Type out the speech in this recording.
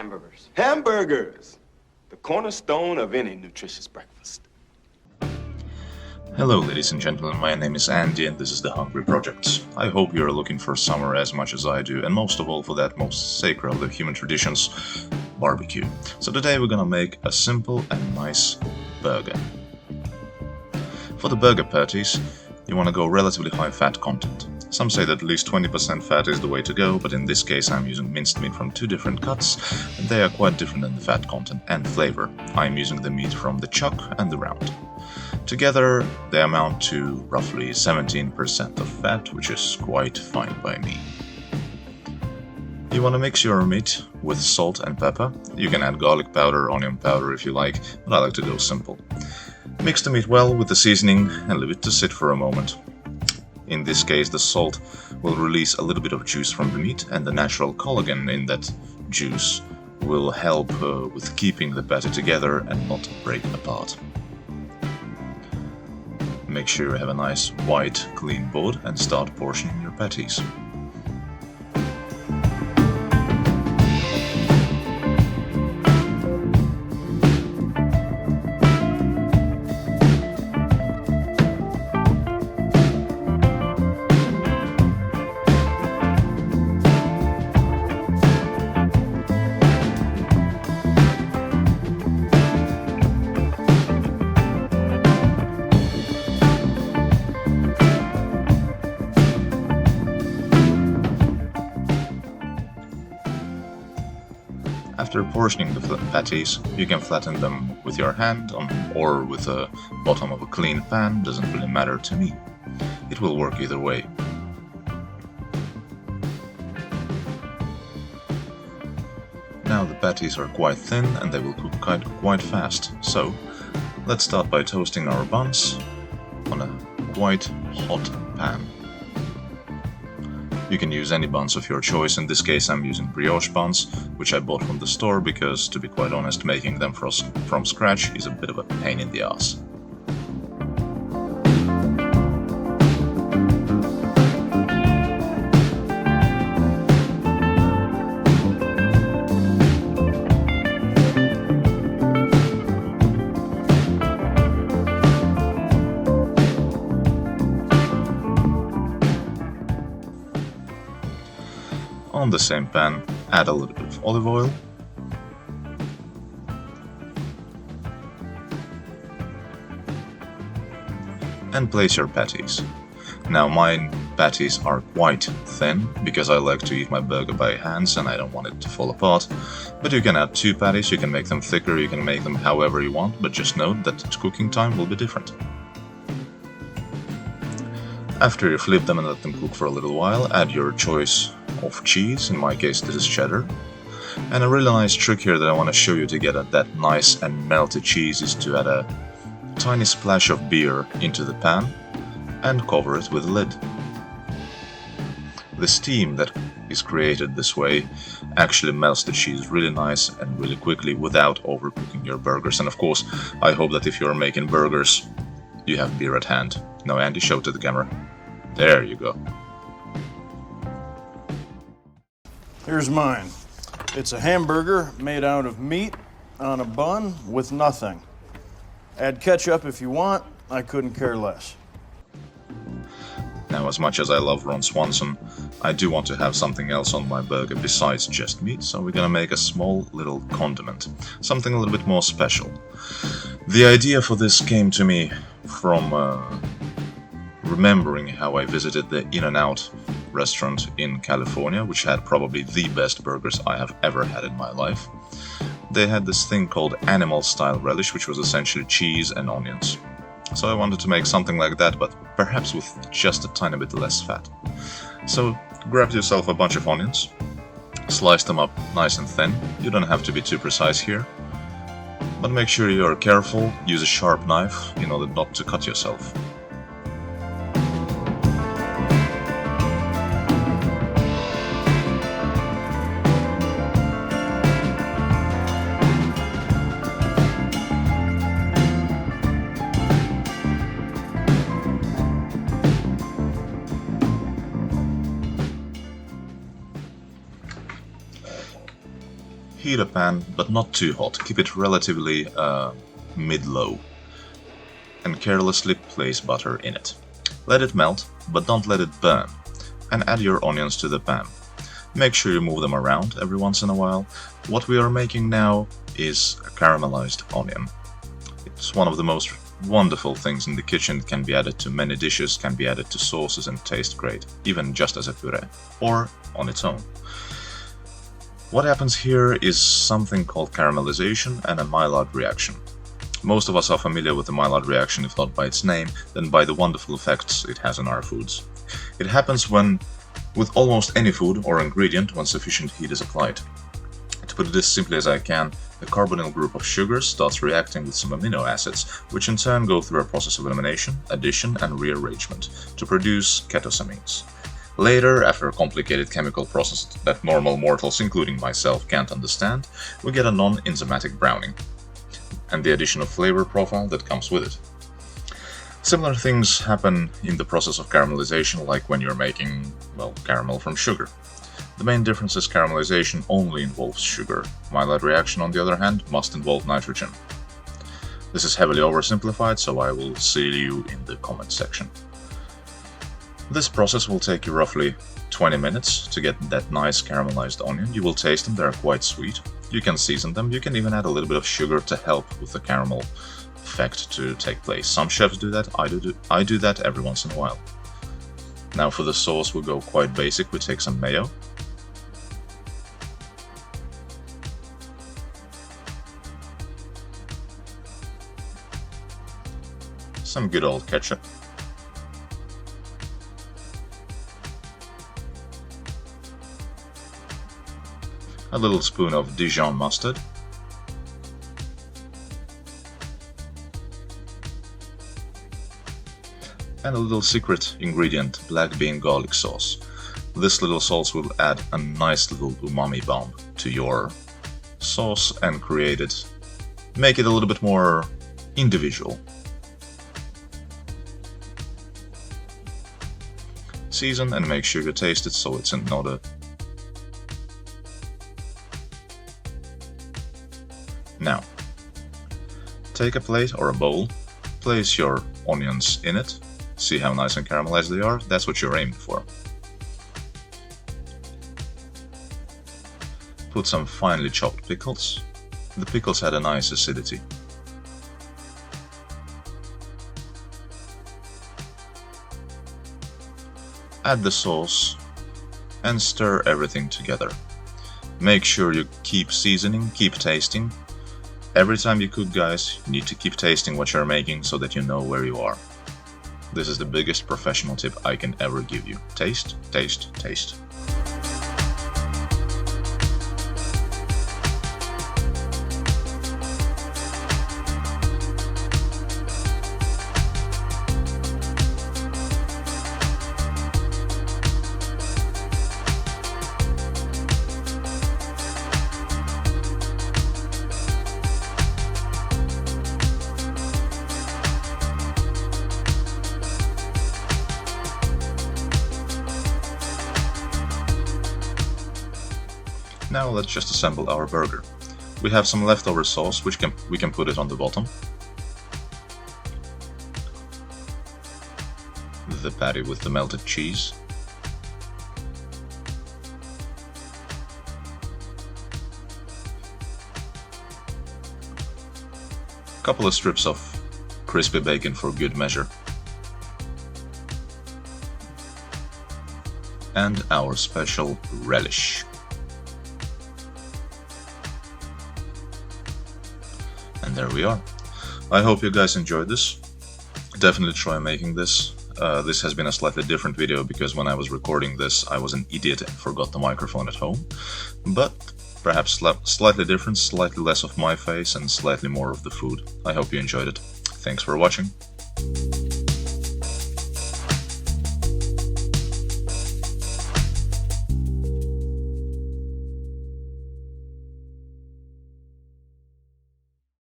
Hamburgers. Hamburgers! The cornerstone of any nutritious breakfast. Hello ladies and gentlemen, my name is Andy and this is the Hungry Project. I hope you are looking for summer as much as I do, and most of all for that most sacred of the human traditions, barbecue. So today we're gonna make a simple and nice burger. For the burger patties, you want to go relatively high fat content. Some say that at least 20% fat is the way to go, but in this case I'm using minced meat from two different cuts, and they are quite different in the fat content and flavor. I'm using the meat from the chuck and the round. Together they amount to roughly 17% of fat, which is quite fine by me. You want to mix your meat with salt and pepper. You can add garlic powder, onion powder if you like, but I like to go simple. Mix the meat well with the seasoning and leave it to sit for a moment. In this case, the salt will release a little bit of juice from the meat, and the natural collagen in that juice will help with keeping the patty together and not break apart. Make sure you have a nice white clean board and start portioning your patties. After portioning the patties, you can flatten them with your hand or with the bottom of a clean pan, doesn't really matter to me. It will work either way. Now the patties are quite thin and they will cook quite fast, so let's start by toasting our buns on a quite hot pan. You can use any buns of your choice. In this case I'm using brioche buns, which I bought from the store because, to be quite honest, making them from scratch is a bit of a pain in the ass. On the same pan, add a little bit of olive oil, and place your patties. Now my patties are quite thin because I like to eat my burger by hands and I don't want it to fall apart. But you can add two patties, you can make them thicker, you can make them however you want, but just note that the cooking time will be different. After you flip them and let them cook for a little while, add your choice of cheese. In my case this is cheddar. And a really nice trick here that I want to show you to get at that nice and melted cheese is to add a tiny splash of beer into the pan and cover it with a lid. The steam that is created this way actually melts the cheese really nice and really quickly without overcooking your burgers. And of course, I hope that if you're making burgers, you have beer at hand. Now Andy, show to the camera. There you go. Here's mine. It's a hamburger made out of meat on a bun with nothing. Add ketchup if you want, I couldn't care less. Now, as much as I love Ron Swanson, I do want to have something else on my burger besides just meat, so we're gonna make a small little condiment, something a little bit more special. The idea for this came to me from remembering how I visited the In-N-Out restaurant in California, which had probably the best burgers I have ever had in my life. They had this thing called animal style relish, which was essentially cheese and onions. So I wanted to make something like that, but perhaps with just a tiny bit less fat. So grab yourself a bunch of onions, slice them up nice and thin. You don't have to be too precise here, but make sure you're careful, use a sharp knife in order not to cut yourself. Heat a pan, but not too hot, keep it relatively mid-low, and carelessly place butter in it. Let it melt, but don't let it burn, and add your onions to the pan. Make sure you move them around every once in a while. What we are making now is a caramelized onion. It's one of the most wonderful things in the kitchen. It can be added to many dishes, can be added to sauces and taste great, even just as a puree, or on its own. What happens here is something called caramelization and a Maillard reaction. Most of us are familiar with the Maillard reaction, if not by its name, then by the wonderful effects it has on our foods. It happens with almost any food or ingredient when sufficient heat is applied. To put it as simply as I can, the carbonyl group of sugars starts reacting with some amino acids, which in turn go through a process of elimination, addition and rearrangement to produce ketosamines. Later, after a complicated chemical process that normal mortals, including myself, can't understand, we get a non-enzymatic browning, and the addition of flavor profile that comes with it. Similar things happen in the process of caramelization, like when you're making, well, caramel from sugar. The main difference is caramelization only involves sugar. Maillard reaction, on the other hand, must involve nitrogen. This is heavily oversimplified, so I will see you in the comment section. This process will take you roughly 20 minutes to get that nice caramelized onion. You will taste them, they are quite sweet. You can season them, you can even add a little bit of sugar to help with the caramel effect to take place. Some chefs do that, I do that every once in a while. Now for the sauce we'll go quite basic, we take some mayo. Some good old ketchup. A little spoon of Dijon mustard. And a little secret ingredient, black bean garlic sauce. This little sauce will add a nice little umami bomb to your sauce and make it a little bit more individual. Season and make sure you taste it so it's not a... Now, take a plate or a bowl, place your onions in it, see how nice and caramelized they are, that's what you're aiming for. Put some finely chopped pickles. The pickles had a nice acidity. Add the sauce and stir everything together. Make sure you keep seasoning, keep tasting. Every time you cook, guys, you need to keep tasting what you're making so that you know where you are. This is the biggest professional tip I can ever give you. Taste, taste, taste. Now let's just assemble our burger. We have some leftover sauce, which we can put it on the bottom. The patty with the melted cheese. A couple of strips of crispy bacon for good measure. And our special relish. And there we are. I hope you guys enjoyed this. Definitely try making this. This has been a slightly different video because when I was recording this I was an idiot and forgot the microphone at home. But perhaps slightly different, slightly less of my face and slightly more of the food. I hope you enjoyed it. Thanks for watching.